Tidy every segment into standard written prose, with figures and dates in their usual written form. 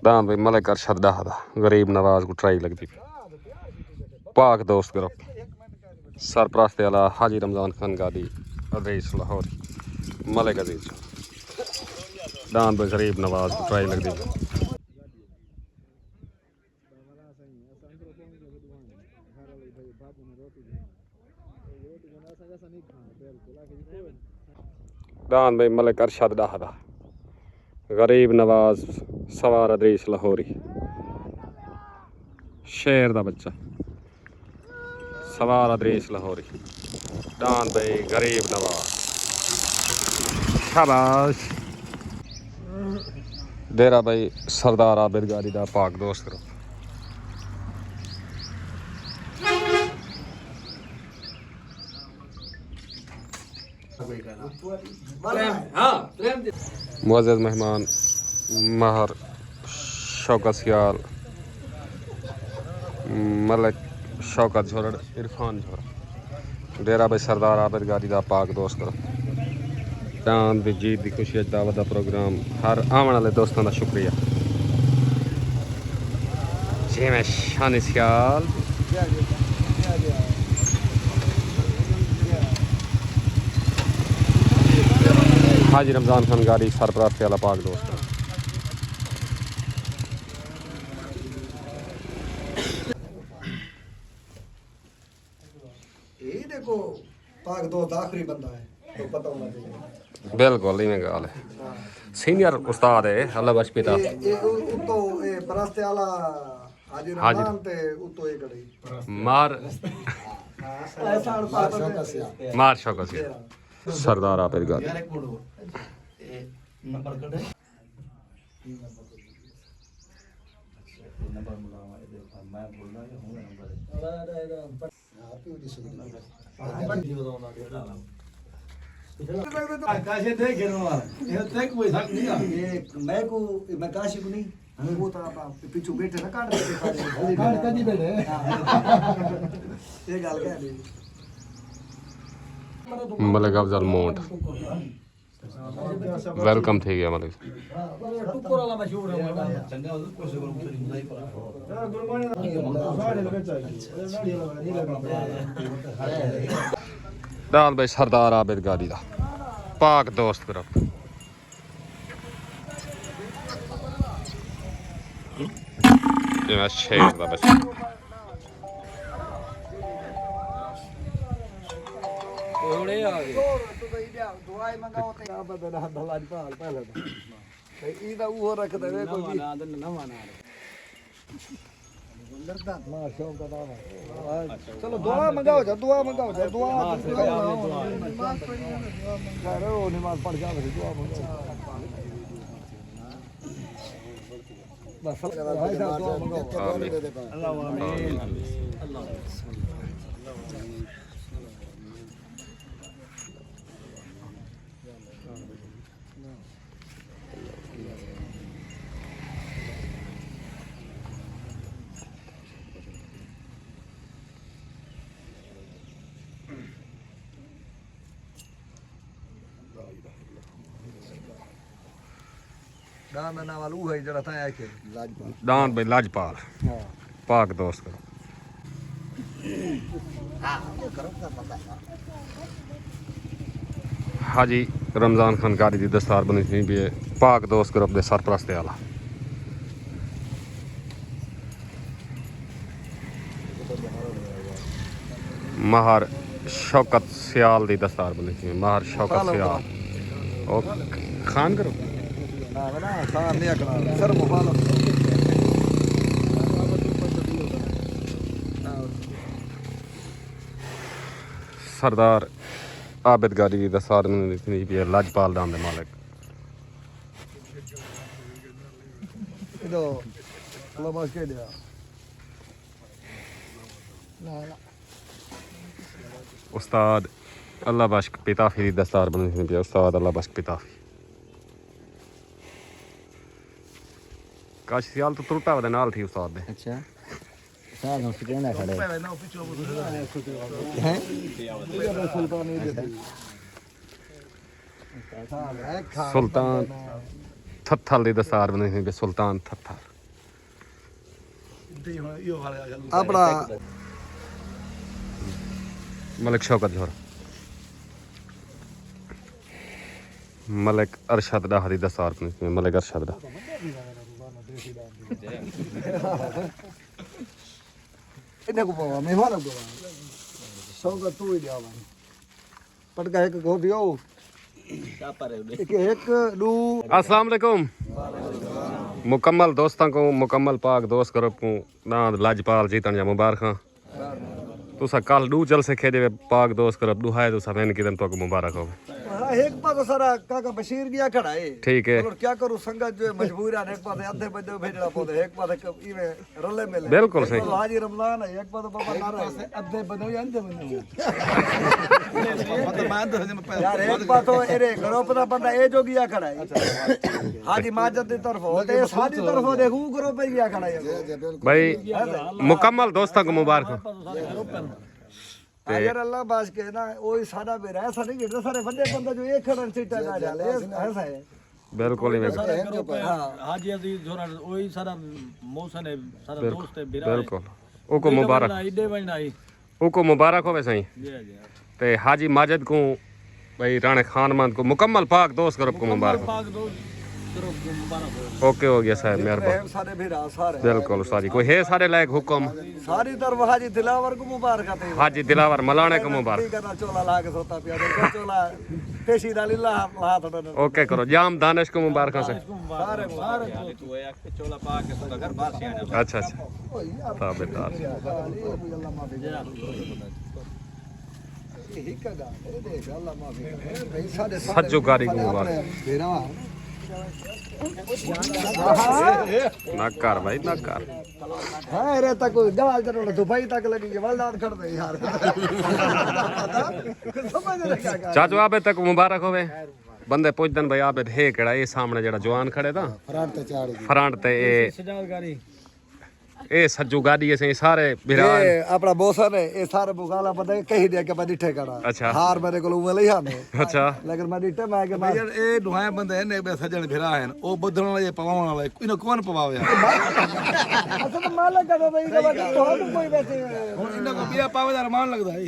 दान भाई मलिक अरशद डाहदा गरीब नवाज को ट्राई लगती पाक दोस्त करो सरपरस्त आला हाजी रमजान खान गादी अजीज लाहौरी मलिक अजीज दान भाई गरीब नवाज को ट्राई लगती दान भाई मलिक अरशद डाहदा गरीब नवाज सवार अदरीस लाहौरी शेर दा बच्चा सवार अदरीस लाहौरी दान भाई गरीब नवाज शाबाश डेरा भाई सरदार आबिद गारी दा पाक दोस्त करो मुअज़्ज़ज़ मेहमान महर शौकत सियाल मलिक शौकत झोरड़ इरफान झोरड़ डेरा भाई सरदार आबिद गारी दा पाक दोस्त करो चांद दी जीत दी खुशी दावत दा प्रोग्राम हर आवन वाले दोस्तों का शुक्रिया जी मैं शान सियाल हाजी रमजान खान गारी सरपरस्त वाला पाक दोस्त ये देखो पाक दोस्त आखिरी बंदा है तो पता होना चाहिए बिल्कुल इवें गल है सीनियर उस्ताद है अल्लाह बख्श पिता उतो ए परस्ते वाला हाजी रमजान ते उतो ए कड़ी मार ऐसा मार शौकत सियाल सरदार आबिद गारी नंबर कड़े मैं काशी को नहीं वो तो पिछू बैठे ना काट कदी बैठे ये गल कह दी मलिक अफजल मोंट वेलकम थी गया मलिक दाल भाई सरदार आबिद गारी दा पाक दोस्त करो शेर दा बच्चा दुआई मंगाओ ते आप बदला दलाल पाल पहले ई दा वो रख दे कोई भी ना ना माना मां शौक का दावा चलो दुआ मंगाओ जा दुआ करो नमाज पढ़ जा दुआ मंगाओ बस दुआ मंगाओ अल्लाह आमीन अल्लाह दान ना वालू है जरा था के लाजपाल दान भाई लाजपाल हां पाक दोस्त करो हाजी रमजान खान गारी दी दस्तार बनी थी भी पाक दोस्त करो अपने सरपरस्त आला महर शौकत सियाल दी दस्तार बनी थी महर शौकत सियाल और खान करो ना खान नहीं अकड़ा सर मुबाल सरदार आबिद गारी दी दस्तार बनी थी भी लाजपाल दाम दे मालिक इधो लमाज के दिया ना उस्ताद अल्लाह बख्श पिताफी दी दस्तार बनी थी भी उस्ताद अल्लाह बख्श पिताफी काश सियाल तो त्रुटा वदे नाल थी उस्ताद दे अच्छा साथ में कितने खड़े हैं सुल्तान थत्थल दी दस्तार बनी थी सुल्तान थत्थल ਆਪਣਾ मलिक शौकत जोहर मलिक अरशद दा हरी दसार मलिक अरशद दा ਇਹਨੇ ਕੋ ਪਾਵਾ ਮੈਂ ਵਾਲਾ ਕੋ ਸੌਗਾ ਤੂੰ ਹੀ ਲਿਆਵਾ ਪਟਕਾ ਇੱਕ ਕੋ ਦਿਓ एक दो अस्सलाम वालेकुम मुकम्मल दोस्तों को मुकम्मल पाक दोस्त ग्रुप को ना लाजपाल जीतन या मुबारक तुसा कल दू जल से खेदे पाक दोस्त ग्रुप दू है तुसा मैंने किदन तो मुबारक हो एक पास सारा काका बशीर गया खड़ा है ठीक है और क्या करूं संगत जो मजबूर है एक पास आधे बजे भेजना पड़े एक पास इवे रले मिले बिल्कुल सही हाजी रमजान है एक पास बाबा नारा है आधे बजे अंधे बजे यार एक पास तो एरे ग्रुप दा बंदा ए जो गया खड़ा है हाजी माजद दी तरफ होते सादी तरफ देखू ग्रुप पे गया खड़ा है भाई मुकम्मल दोस्तों को मुबारक हो अगर अल्लाह बास के ना ओही सादा बेरा ऐसा नहीं कि सारे बड़े बंदे जो एक खड़न सीटा ना डाले ऐसा है बिल्कुल ही हाजी अजीज जोरा वही सारा मौसम है सारा दोस्त है बिल्कुल ओको मुबारक ईदे वण आई ओको मुबारक होवे सही जी जी ते हाजी माजिद को भाई राणे खानमान को मुकम्मल पाक दोस्त ग्रुप को मुबारक हो पाक दोस्त ग्रुप को मुबारक हो ओके हो गया साहब मेहरबान सारे बेरा सारे बिल्कुल सारी कोई है सारे लायक हुक्म सारी तरफ हाजी दिलावर को मुबारक आते हाजी दिलावर मलाने को मुबारक करना चोला ला के सोता पिया देखो चोला पेशी डाली ला हाथ उठाने ओके करो जाम दानिश को मुबारक से सारे सारे तू एक चोला पाक के तो घर बाहर से आने अच्छा अच्छा ताबेदार सज्जो गाड़ी को मुबारक ना कर भाई ना कर हां रे तक गाल जरो दुबई तक लगी के वलदान कर दे यार समझ रहे क्या चाचू आबे तक मुबारक होवे बंदे पुछदन भाई आबे है केड़ा ये सामने जेड़ा जवान खड़े दा फ्रंट ते ए सजावट गाड़ी ए सज्जू गाड़ी से सारे बिरान ये अपना बोसन है ये सारे बुगाला पता है कहीं दे के मैं डिठे करा अच्छा। हार मेरे को वो ले आने अच्छा लेकिन मैं डिठे मैं के यार ए दुहाए बंदे ने बे सजन फिरा है ओ बदलण वाले पवावन वाले इनो कौन पवावे अच्छा तो मालक का तो भाई का तो हम कोई बैठे हुन इनो को बिया पावे यार मान लगदा है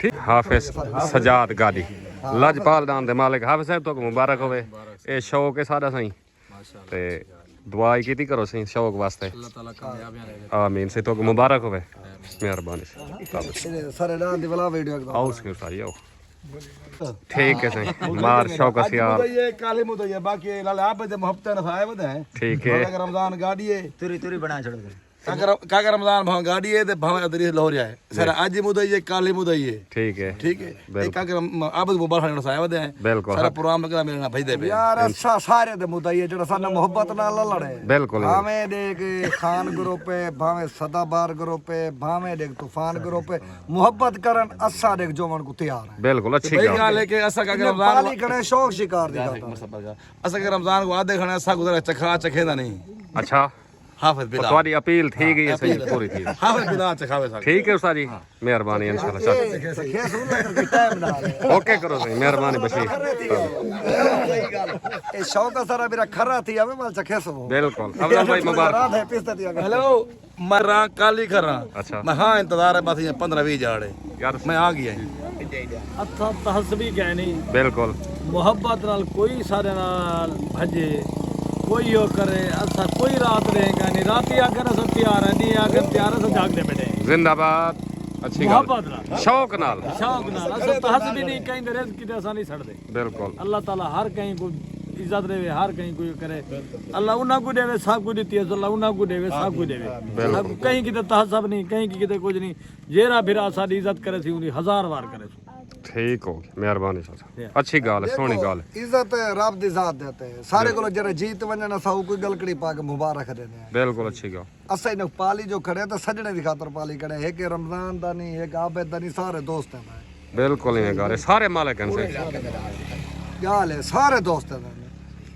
ठीक हाफिज सजाद गाड़ी लजपाल दान दे मालिक हाफिज साहब तो मुबारक होवे ए शौक है सादा सही ते दुआई कीती करो सही शौक वास्ते अल्लाह ताला कामयाबियां रहे आमीन से तो मुबारक होवे मेहरबानी सारे डांस दी वाला वीडियो एकदम आओ उसके सारी आओ ठीक है सही मार शौक सियार ये काले मुदे ये बाकी लाले आप दे मोहब्बत न फाए बदे ठीक है अगर रमजान गाड़ी है तुरी तुरी बना छोड़ दे काका रमजान भाव गाड़ी है ते भाव अदरी लाहौर है सर आज मुदे ये काले मुदे ये ठीक है ठीक है ये काका आप मुबारक न फाए बदे बिल्कुल सारा प्रोग्राम लगा मेरे ना भेज दे यार अच्छा सारे दे मुद्दा ये जेड़ा साना मोहब्बत नाल लड़े बिल्कुल भावे देख खान ग्रुप पे भावे सदाबार ग्रुप पे भावे देख तूफान ग्रुप पे मोहब्बत करन अच्छा देख जोवन को तैयार है बिल्कुल अच्छी भाई गल गाल है कि ऐसा काका रमजान पाली करे शौक शिकार दी जाता ऐसा कि रमजान को आधे घंटे ऐसा गुजरा चखा चखेदा नहीं अच्छा हाफिज बिला तुम्हारी अपील थी गई है सही पूरी थी हाफिज बिला चखावे सा ठीक है उस्ताद जी मेहरबानी इंशाल्लाह चल खेस सुन लेकर टाइम ना ओके करो सही मेहरबानी बशीर ए शौक सारा मेरा खरा थी हमें माल चखे सो बिल्कुल अफजल भाई मुबारक रात है पिस्ता दिया हेलो मरा काली खरा अच्छा मैं हाँ इंतजार है बस ये 15-20 जाड़े यार मैं आ गया अच्छा तहसबी कहनी बिल्कुल मोहब्बत नाल कोई सारे नाल भजे कोई यो करे अच्छा कोई रात रहेगा नहीं रात ही आकर सब तैयार है नहीं आकर तैयार है जागने बैठे जिंदाबाद अच्छी गल मोहब्बत नाल शौक नाल शौक नाल अच्छा तहसबी नहीं कहीं दे रिज़्क़ की आसानी छड़ दे बिल्कुल अल्लाह ताला हर कहीं को इज्जत देवे हर कहीं को करे अल्लाह उन्हें को देवे सब को देती है अल्लाह उन्हें को देवे सब को देवे कहीं की तहसब नहीं कहीं की कुछ नहीं जेरा फिरा साडी इज्जत करे सी उन्हें 1000 बार करे ठीक हो गई मेहरबानी चाचा अच्छी गल है सोहनी गल है इज्जत रब दी जात देते हैं सारे को जरा जीत वंजन साउ कोई गलकड़ी पा के मुबारक देने हैं बिल्कुल अच्छी गल असा इन पाली जो खड़े तो सजने की खातर पाली खड़े है कि रमजान दा नहीं है आबद दा नहीं सारे दोस्त हैं बिल्कुल ही गल है सारे मालिक हैं से गाल है सारे दोस्त हैं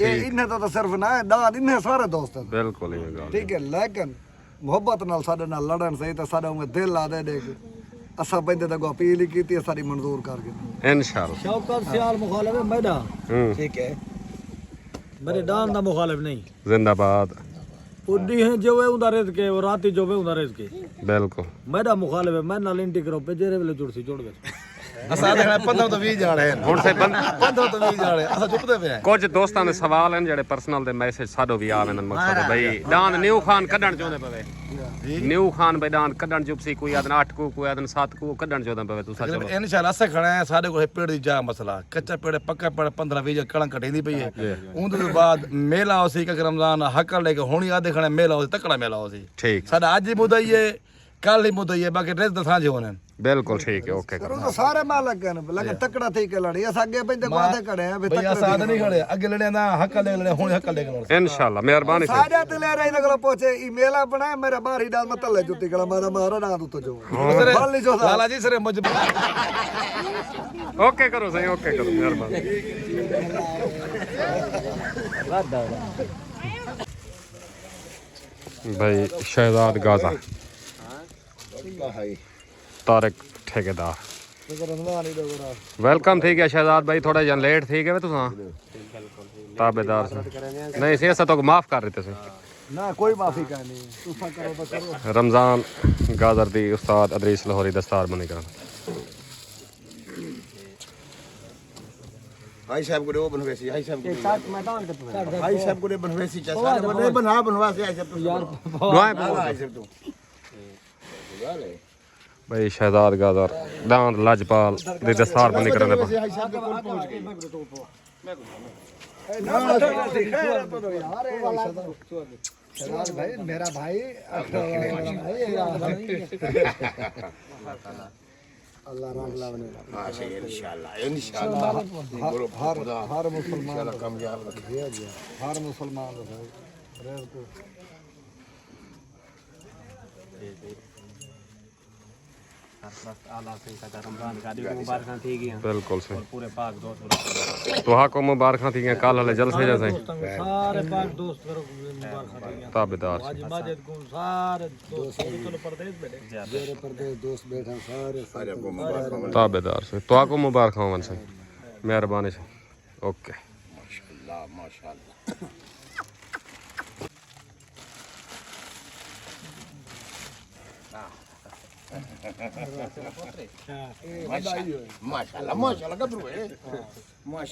ये इन्हें तो सिर्फ ना है दाद इन्हें सारे दोस्त हैं बिल्कुल ही गल ठीक है लेकिन मोहब्बत नाल साडे नाल लड़न सही तो साडा में दिल आ दे देख असा बंदे तक अपील की सारी मंजूर कर गए इंशाल्लाह शौकत सियाल मुखालफे मैदा हम्म ठीक है मेरे डान दा मुखालिफ नहीं जिंदाबाद उड्डी है जो है उदा रिज के वो राती जो है उदा रिज के बिल्कुल मेरा मुखालिफ है मैं नाल इंटी करो पे जेरे वेले जुड़ सी जुड़ गए ਅਸਾਂ ਦੇਖਣਾ 15 ਤੋਂ 20 ਜਾ ਰਹੇ ਨੇ ਹੁਣ ਸੇ 15 ਤੋਂ 20 ਜਾ ਰਹੇ ਅਸਾਂ ਚੁੱਪਦੇ ਪਏ ਆ ਕੁਝ ਦੋਸਤਾਂ ਦੇ ਸਵਾਲ ਹਨ ਜਿਹੜੇ ਪਰਸਨਲ ਦੇ ਮੈਸੇਜ ਸਾਡੋ ਵੀ ਆਵੇ ਨੇ ਮਕਸਦ ਹੈ ਬਈ ਦਾਨ ਨਿਊ ਖਾਨ ਕੱਢਣ ਚਾਹੁੰਦੇ ਪਵੇ ਨਿਊ ਖਾਨ ਬਈ ਦਾਨ ਕੱਢਣ ਚੁੱਪਸੀ ਕੋਈ ਆਦਨ 8 ਕੋ ਕੋਈ ਆਦਨ 7 ਕੋ ਕੱਢਣ ਚਾਹੁੰਦਾ ਪਵੇ ਤੂੰ ਸੱਚ ਬੋਲ ਇਨਸ਼ਾਅੱਲਾ ਅਸਾਂ ਖੜਾ ਹੈ ਸਾਡੇ ਕੋਲ ਪੇੜ ਦੀ ਜਾ ਮਸਲਾ ਕੱਚਾ ਪੇੜ ਪੱਕਾ ਪੇੜ 15 20 ਕਲਾਂ ਘਟੇਂਦੀ ਪਈ ਹੈ ਉਹਦੇ ਤੋਂ ਬਾਅਦ ਮੇਲਾ ਹੋਸੀ ਕਿ ਰਮਜ਼ਾਨ ਹੱਕ ਲੈ ਕੇ ਹੁਣੀ ਆ ਦੇਖਣਾ ਮੇਲਾ ਹੋਸੀ ਤਕੜਾ ਮੇਲਾ ਹੋਸੀ ਠੀਕ ਸਾਡਾ ਅੱਜ ਹੀ ਮੁੱਦਾ ਹੀ ਹੈ ਕੱਲ ਹੀ ਮੁੱਦਾ ਹੀ ਹੈ ਬਾਕੀ ਰੇਜ਼ ਦਸਾਂ ਜੋ ਨੇ ਬਿਲਕੁਲ ਠੀਕ ਹੈ ਓਕੇ ਉਹ ਤਾਂ ਸਾਰੇ ਮਾਲ ਲੱਗੇ ਨੇ ਲੇਕਿਨ ਤਕੜਾ ਥੀ ਕੇ ਲੜੀ ਅਸਾਂ ਅੱਗੇ ਪੈਂਦੇ ਕੋਤੇ ਖੜੇ ਆ ਬਈ ਅਸਾਂ ਨਹੀਂ ਖੜੇ ਅੱਗੇ ਲੜਿਆ ਨਾ ਹੱਕ ਲੈ ਲੈਣੇ ਹੁਣ ਹੱਕ ਲੈ ਕੇ ਇਨਸ਼ਾਅੱਲਾ ਮਿਹਰਬਾਨੀ ਸੇ ਸਾਜਾ ਤੇ ਲੈ ਰਹੀ ਨਗਰ ਪਹੁੰਚੇ ਈ ਮੇਲਾ ਬਣਾਇਆ ਮੇਰਾ ਬਾਹਰ ਹੀ ਡਾਲ ਮਤਲੇ ਜੁੱਤੀ ਗਲਾ ਮਾਰਾ ਮਾਰਾ ਨਾ ਤੂੰ ਜੋ ਫਲ ਨਹੀਂ ਜੋ ਲਾਲਾ ਜੀ ਸਰੇ ਮਜਬੂਰ ਓਕੇ ਕਰੋ ਸਹੀ ਓਕੇ ਕਰੋ ਮਿਹਰਬਾਨੀ भाई शहजाद गाजा तारक ठेकेदार वेलकम थी गया शहजाद भाई थोड़ा जन लेट थी गए तुसा ताबेदार से नहीं सी ऐसा तो माफ कर रहे थे ना कोई माफी का नहीं तुसा करो तो करो रमजान गाजर दी उस्ताद अदरीस लाहौरी दस्तार बनी कर भाई साहब को बनवेसी भाई साहब को चाट मैदान के भाई साहब को बनवेसी चा सारे बने बनवा से ऐसे तो यार दुआएं ऐसे तो भाई शहजाद गाजर दांत लाजपाल दी दस्तार बनी कर भाई साहब के कोल पहुंच गए भाई मेरा भाई अल्लाह राम लावने इंशाल्लाह इंशाल्लाह हर मुसलमान कामयाब रखे हर मुसलमान रेल को बिल्कुल सही पूरे पाक दोस्त तो को मुबारक थी कल हले जलसे जैसे सारे पाक दोस्त करो मुबारक थी ताबेदार आज माजिद को सारे दोस्त चलो परदेश बैठे मेरे परदेश दोस्त बैठे सारे को मुबारक ताबेदार से तो को मुबारक होवन से मेहरबानी से ओके माशाल्लाह माशाल्लाह माशाल्लाह माशाल्लाह का ब्रो है